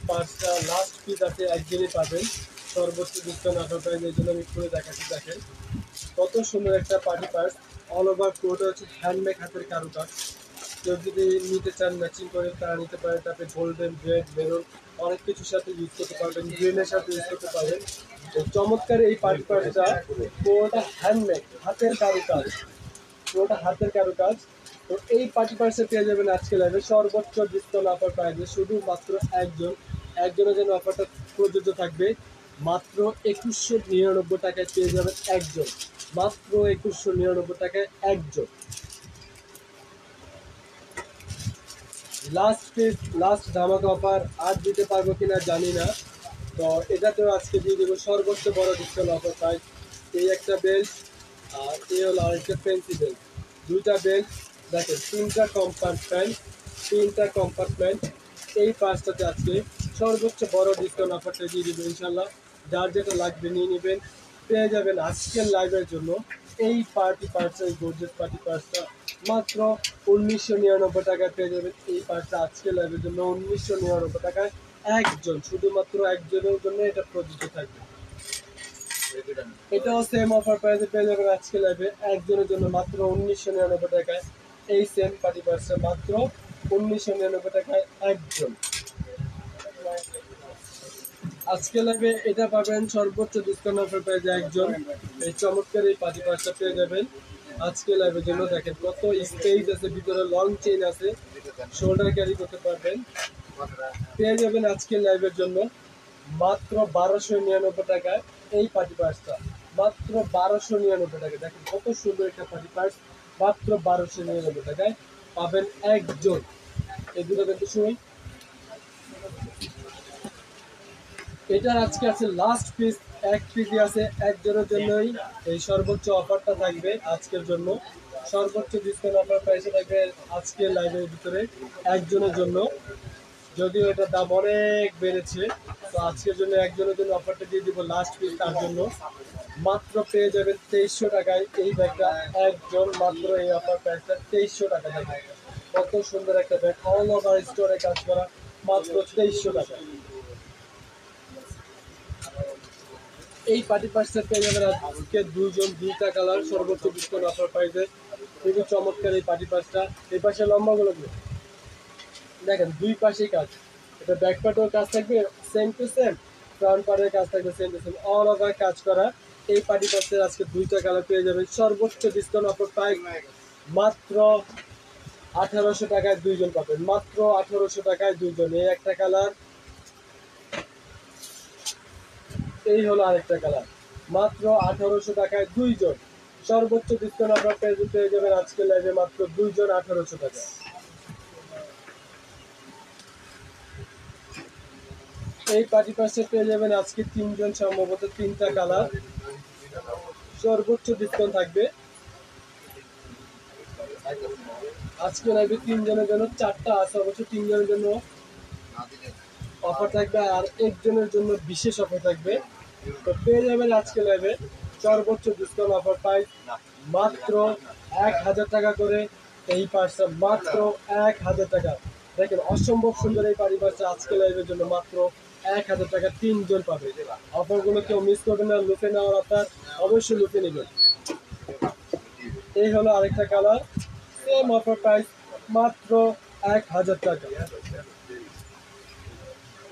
B: পার্টসটা লাস্ট পিস আছে, একদিনই পাবেন সর্বোচ্চ ডিসকাউন্ট অফার প্রাইস। এই জন্য আমি খুলে দেখাচ্ছি, দেখেন কত সুন্দর একটা পার্টি পার্স, অল ওভার পুরোটা হচ্ছে হ্যান্ডমেড, হাতের কারুকাজ। কেউ যদি নিতে চান ম্যাচিং করে তারা নিতে পারে, তাতে গোল্ডেন, রেড, মেরুন অনেক কিছুর সাথে ইউজ করতে পারবেন, গ্রিনের সাথে ইউজ করতে পারবেন। তো চমৎকার এই পার্টি পার্সটা পুরোটা হ্যান্ডমেড, হাতের কারুকাজ, পুরোটা হাতের কারুকাজ। তো এই পার্টি পার্সে পেয়ে যাবেন আজকে লাইভে সর্বোচ্চ ডিসকাউন্ট অফার প্রাইসে শুধুমাত্র একজনের জন্য অফারটা প্রযোজ্য থাকবে। মাত্র 2199 টাকায় পেয়ে যাবেন একজন, মাত্র 2199 টাকায় একজন। লাস্ট পিস, লাস্ট ধামাকা অফার, আর দিতে পারবো কিনা জানি না। তো এটাতেও আজকে দিয়ে দেবো সর্বোচ্চ বড় ডিসকাউন্ট অফার প্রাইস। এই একটা বেল্ট, আর এই হলো আরেকটা ফ্যান্সি বেল্ট, 2টা বেল্ট দেখেন, 3টা কম্পার্টমেন্ট, 3টা কম্পার্টমেন্ট। এই পাঁচটাতে আজকে সর্বোচ্চ বড় ডিসকাউন্ট অফারটা দিয়ে দেবো ইনশাল্লাহ। যার যেটা লাগবে নিয়ে নেবেন। পেয়ে যাবেন আজকের লাইভের জন্য এই পার্টি পার্টস, এই গর্জিয়াস পার্টি পার্টসটা মাত্র 1999 টাকায় পেয়ে যাবেন। এই পার্টটা আজকের লাইভের জন্য 1999 টাকায় একজন, শুধুমাত্র একজনের জন্য এটা প্রযোজ্য থাকবে। এটাও সেম অফার প্রাইসে পেয়ে যাবেন আজকে লাইভে একজনের জন্য মাত্র 1999 টাকায়। এই সেম পার্টি পার্সটা মাত্র 1999 টাকায় একজন। আজকে লাইভে এটা পাবেন সর্বোচ্চ ডিসকাউন্ট অফার প্রাইসে একজন। এই চমৎকার এই পার্টি পার্সটা পেয়ে যাবেন আজকে লাইভের জন্য। দেখেন কত স্পেস আছে, ভিতরে লং চেইন আছে, শোল্ডার ক্যারি করতে পারবেন। পেয়ে যাবেন আজকে লাইভের জন্য মাত্র 1299 টাকায় এই পার্টি পার্সটা, মাত্র 1299 টাকা। দেখেন কত সুন্দর একটা পার্টি পার্স, মাত্র 1299 টাকায় পাবেন একজন। এই দুটো কিন্তু শুনুন, এটার আজকে আছে লাস্ট পিস, এক পিসই আছে, একজনের জন্যই এই সর্বোচ্চ অফারটা থাকবে আজকের জন্য। সর্বোচ্চ ডিসকাউন্ট অফার প্রাইসে থাকবে আজকের লাইভের ভিতরে একজনের জন্য, যদিও এটার দাম অনেক বেড়েছে। তো আজকের জন্য একজনের জন্য অফারটা দিয়ে দিব লাস্ট পিস, তার জন্য মাত্র পেয়ে যাবেন 2300 টাকায় এই ব্যাগটা একজন। মাত্র এই অফার প্রাইসটা 2300 টাকা থাকবে। কত সুন্দর একটা ব্যাগ, অল ওভার স্টোরে কাজ করা, মাত্র 2300 টাকা। এই পার্টি পার্সেল পেয়ে যাবেন আজকে দুইজন, দুইটা কালার, সর্বোচ্চ ডিসকাউন্ট অফার প্রাইসে। খুবই চমৎকার এই পার্টি পার্সটা। এই পাশে লম্বাগুলো দেখেন, দুই পাশেই কাজ। এটা ব্যাক পার্টেও কাজ থাকবে সেম টু সেম, ফ্রন্ট পার্টের কাজ থাকবে same to same, all over কাজ করা। এই পার্টি পার্সের আজকে দুইটা কালার পেয়ে যাবেন, সর্বোচ্চ ডিসকাউন্ট অফার প্রাইস মাত্র 1800 টাকায় দুইজন পাবেন, মাত্র 1800 টাকায় দুইজন। এই একটা কালার, এই হলো আরেকটা কালার, মাত্র 1800 টাকায় দুইজন। সর্বোচ্চ ডিসকাউন্ট অফার পেয়ে যাবেন আজকে লাইভে মাত্র দুইজন 1800 টাকা। এই পার্টি পার্সে পেয়ে যাবেন আজকে তিনজন, সম্ভবত তিনটা কালার, সর্বোচ্চ ডিসকাউন্ট থাকবে আজকে লাইভে তিনজনের জন্য। চারটা আছে অবশ্য, তিনজনের জন্য অফার থাকবে, আর একজনের জন্য বিশেষ অফার থাকবে। তো পেয়ে যাবেন আজকে লাইভে সর্বোচ্চ ডিসকাউন্ট অফার প্রাইস মাত্র 1000 টাকা করে এই পার্সটা, মাত্র 1000 টাকা। দেখেন অসম্ভব সুন্দর এই পার্টি পার্সটা আজকে লাইভের জন্য মাত্র 1000 টাকা তিনজন পাবে। অফারগুলো কেউ মিস করবেন না, লুফে নেওয়ার আপনার অবশ্যই লুফে নেবেন। এই হলো আরেকটা কালার, সেম অফার প্রাইস মাত্র 1000 টাকা।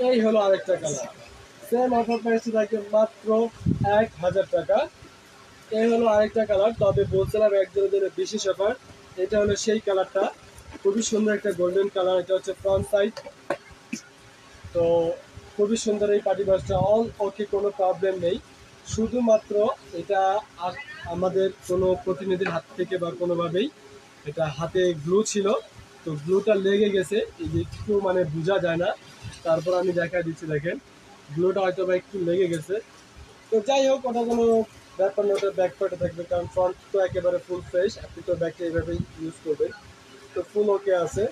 B: এই হলো আরেকটা কালার, সেম অফার প্রাইস থাকবে মাত্র 1000 টাকা। এই হলো আরেকটা কালার, তবে বলছিলাম একজনের জন্য বিশেষ অফার। এটা হলো সেই কালারটা, খুবই সুন্দর একটা গোল্ডেন কালার। এটা হচ্ছে ফ্রন্ট সাইড। তো খুবই সুন্দর এই পার্টি বাসটা, অল ওকে, কোনো প্রবলেম নেই। শুধুমাত্র এটা আমাদের কোনো প্রতিনিধির হাত থেকে বা কোনোভাবেই এটা হাতে গ্লু ছিল, তো গ্লুটা লেগে গেছে, এই যে একটু মানে বোঝা যায় না, তারপর আমি দেখা দিচ্ছি। দেখেন গ্লুটা হয়তো বা একটু লেগে গেছে। তো যাই হোক, ওটা কোনো ব্যাপার না, ওটা ব্যাক পার্টে থাকবে, কারণ ফ্রন্ট তো একেবারে ফুল ফ্রেশ, আপনি তো ব্যাগটা এইভাবেই ইউজ করবেন, তো ফুল ওকে আছে।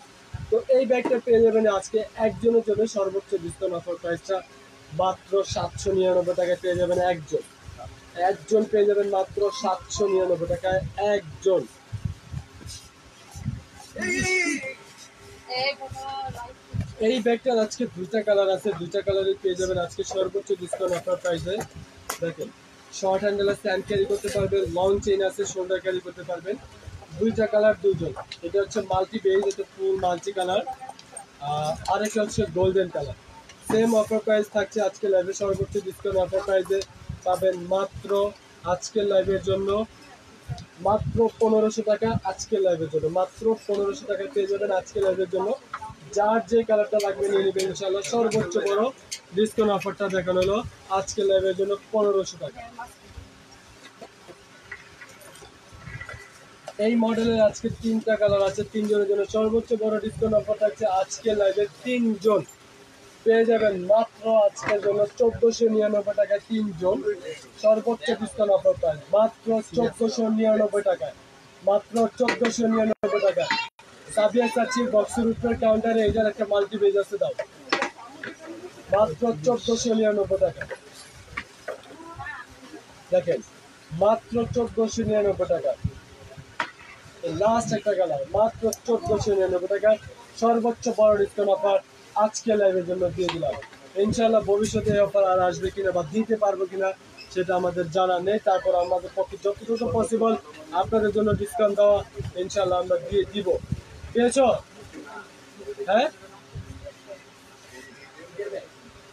B: তো এই ব্যাগটা পেয়ে যাবেন আজকে একজনের জন্য, সর্বোচ্চ ডিসকাউন্ট অফার প্রাইসটা মাত্র 799 টাকায় পেয়ে যাবেন একজন। একজন পেয়ে যাবেন মাত্র 799 টাকায় একজন। এই ব্যাগটার আজকে দুইটা কালার আছে, দুইটা কালারই পেয়ে যাবেন আজকে সর্বোচ্চ ডিসকাউন্ট অফার প্রাইসে। দেখেন শর্ট হ্যান্ডেল আছে, হ্যান্ড ক্যারি করতে পারবেন, লং চেইন আছে, শোল্ডার ক্যারি করতে পারবেন। দুইটা কালার দুইজন। এটা হচ্ছে মাল্টি বেজ, এটা ফুল মাল্টি কালার, আরেকটা হচ্ছে golden colour. Same offer price থাকছে আজকে লাইভে, সর্বোচ্চ ডিসকাউন্ট অফার প্রাইসে পাবেন মাত্র আজকের লাইভের জন্য মাত্র 1500 টাকা। আজকের লাইভের জন্য মাত্র 1500 টাকা পেয়ে যাবেন আজকের লাইভের জন্য। যার যে কালারটা লাগবে নিয়ে নেবেন ইনশাআল্লাহ। সর্বোচ্চ বড় ডিসকাউন্ট অফারটা দেখানো হলো আজকের লাইভের জন্য 1500 টাকা। এই মডেলের আজকে তিনটা কালার আছে, তিনজনের জন্য সর্বোচ্চ বড় ডিসকাউন্ট অফার থাকছে আজকের লাইভে। তিনজন পেয়ে যাবেন মাত্র আজকের জন্য 1499 টাকায় তিনজন, সর্বোচ্চ ডিসকাউন্ট অফার প্রাইস মাত্র 1499 টাকায়, মাত্র 1499 টাকা। সাবিয়া চাচ্ছি বক্সের উপরে কাউন্টারে এটার একটা মাল্টি বেজ আছে, দাও মাত্র 1499 টাকা। দেখেন মাত্র 1499 টাকা। লাস্ট একটা কালার মাত্র 1499 টাকা, সর্বোচ্চ বড় ডিসকাউন্ট অফার আজকে লাইভের জন্য দিয়ে দিলাম। ইনশাআল্লাহ ভবিষ্যতে এই অফার আর আসবে কিনা বা দিতে পারবো কিনা সেটা আমাদের জানা নেই, তারপর আমাদের পক্ষে যতটুকু পসিবল আপনাদের জন্য ডিসকাউন্ট দেওয়া ইনশাআল্লাহ আমরা দিয়ে দিব। পেয়েছো? হ্যাঁ,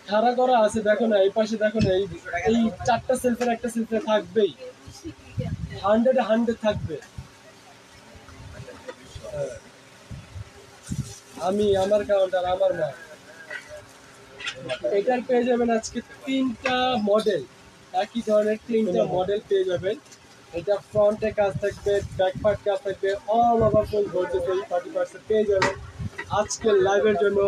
B: খাড়া করা আছে, দেখো না এই পাশে, দেখো না এই চারটা সেলফের একটা সেলফে থাকবেই, 100 থাকবে। আমি আমার কাউন্টার, আমার মা। এটার পেয়ে যাবেন আজকে তিনটা মডেল, একই ধরনের 3টা মডেল পেয়ে যাবেন। এটা ফ্রন্টে কাজ থাকবে, ব্যাক পার্ট কাজ থাকবে, অল ওভার ফুল গর্জিয়াস এই 30% পেয়ে যাবেন। আজকের লাইভের জন্য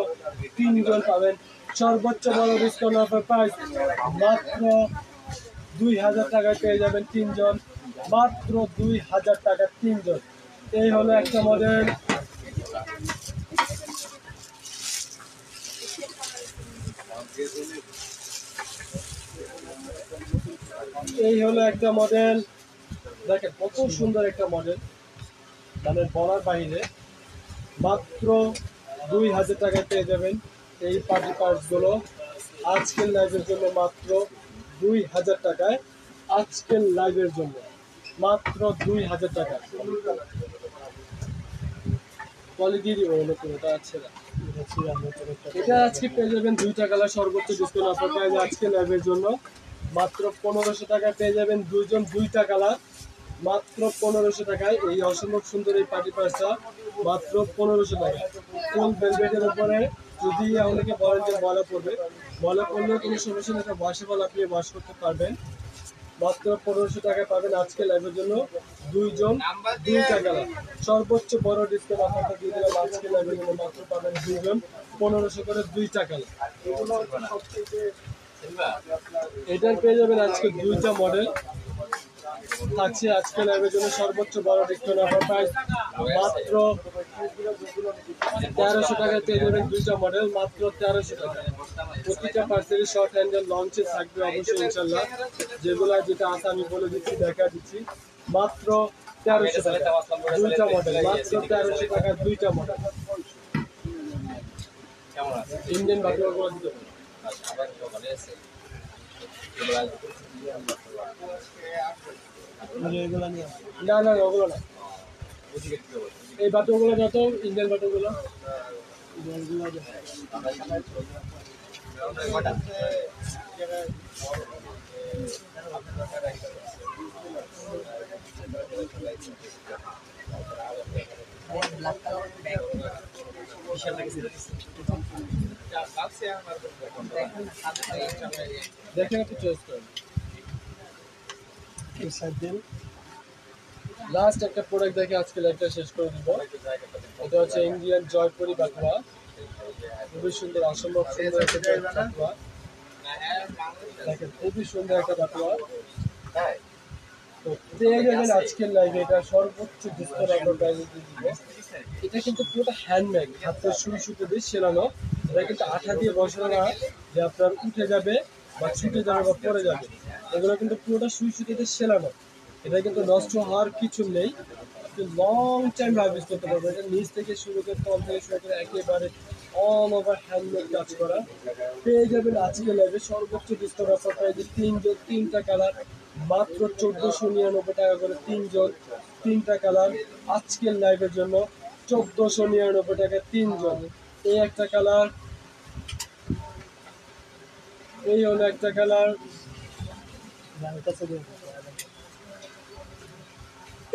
B: 3 জন পাবেন সর্বোচ্চ বড় ডিসকাউন্ট অফার প্রাইস মাত্র 2000 টাকায় পেয়ে যাবেন 3 জন, মাত্র 2000 টাকা 3 জন। এই হলো একটা মডেল। এই হলো একটা মডেল, দেখেন কত সুন্দর একটা মডেল, মানে বলার বাইরে। মাত্র 2000 টাকায় পেয়ে যাবেন এই পার্টি পার্টসগুলো আজকের লাইভের জন্য, মাত্র 2000 টাকায়। আজকের লাইভের জন্য মাত্র 2000 টাকা। কোয়ালিটি দিব নতুন, এটা আছে না, এটা আজকে পেয়ে যাবেন 2টা কালার সর্বোচ্চ ডিসকাউন্ট অফার প্রাইস আজকে লাইভের জন্য মাত্র 1500 টাকায় পেয়ে যাবেন 2 জন 2টা কালার, মাত্র 1500 টাকায়। এই অসম্ভব সুন্দর এই পার্টি পার্সটা মাত্র 1500 টাকায়। ফুল ভেলভেটের উপরে যদি অনেকে বলেন যে ময়লা পড়বে, ময়লা পড়লেও কোনো সমস্যা নেই, এটা ওয়াশেবল, আপনি ওয়াশ করতে পারবেন। মাত্র 1500 টাকায় পাবেন আজকে লাইভের জন্য 2 জন 2টা কালার। সর্বোচ্চ বড় ডিসকাউন্ট অফারটা দিয়ে দিলাম আজকে লাইভের জন্য, মাত্র পাবেন 2 জন 1500 করে 2টা কালার। এটার পেয়ে যাবেন আজকে 2টা মডেল থাকছে আজকে লাইভের জন্য, সর্বোচ্চ বড় ডিসকাউন্ট অফার প্রাইস মাত্র 1300 টাকায় পেয়ে যাবেন 2টা মডেল, মাত্র 1300 টাকা। প্রতিটা পার্সেলের শর্ট হ্যান্ডেল লঞ্চে থাকবে অবশ্যই ইনশাল্লাহ, যেগুলো যেটা আছে আমি বলে দিচ্ছি, দেখা দিচ্ছি। মাত্র 1300 টাকা 2টা মডেল, মাত্র 1300 টাকা 2টা মডেল। ইন্ডিয়ান বাকিগুলো দিতে পারেন। না না ওগুলো না, এই বাটনগুলো যত ইন্ডিয়ান বাটনগুলো দেখেন একটু চয়েস করেন। লাস্ট একটা প্রোডাক্ট দেখে আজকে লাইভটা শেষ করে দিব। এটা হচ্ছে ইন্ডিয়ান জয়পুরি বাটুয়া, খুবই সুন্দর, অসম্ভব সুন্দর একটা বাটুয়া। দেখেন খুবই সুন্দর একটা বাটুয়া। তো পেয়ে যাবেন আজকের লাইভে এটা সর্বোচ্চ ডিসকাউন্ট অফার প্রাইসে দিয়ে দিব। এটা কিন্তু পুরোটা হ্যান্ডমেড, হাতের সুই সুতো দিয়ে সেলানো। এটা কিন্তু আঠা দিয়ে বসানো না যে আপনার উঠে যাবে বা ছুটে যাবে বা পড়ে যাবে, এগুলো কিন্তু পুরোটা সুই সুতো দিয়ে সেলানো। এটা কিন্তু নষ্ট হওয়ার কিছু নেই, আপনি লং টাইম লাইভ ইউজ করতে পারবেন। এটা নিচ থেকে শুরু করে তল থেকে শুরু করে একেবারে অল ওভার হ্যান্ডমেড কাজ করা। পেয়ে যাবেন আজকে লাইভে সর্বোচ্চ ডিসকাউন্ট অফার প্রাইসে 3 জন 3টা কালার, মাত্র 1499 টাকা করে 3 জন 3টা কালার আজকের লাইভের জন্য 1499 টাকা 3 জন। এই একটা কালার, এই হলো একটা কালার,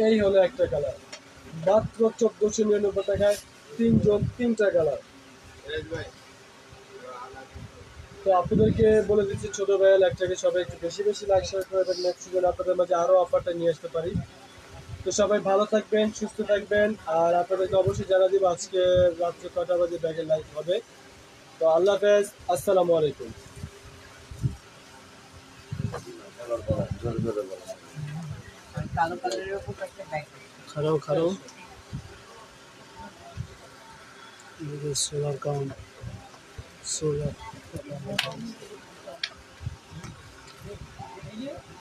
B: এই হলো একটা কালার, মাত্র 1499 টাকায় 3 জন 3টা কালার। তো আপনাদেরকে বলে দিচ্ছি ছোট ভাইয়ের লাইভটাকে সবাই একটু বেশি বেশি লাইক শেয়ার করে দেবেন, নেক্সট সিজন আপনাদের মাঝে আরও অফারটা নিয়ে আসতে পারি। তো সবাই ভালো থাকবেন, সুস্থ থাকবেন, আর আপনাদেরকে অবশ্যই জানা দিব আজকে রাত্রে কটা বাজে ব্যাগের লাইভ হবে। তো আল্লাহ হাফেজ, আসসালামু আলাইকুম।
C: খারাপ খারাপ সোলার কাউন্ট সোলার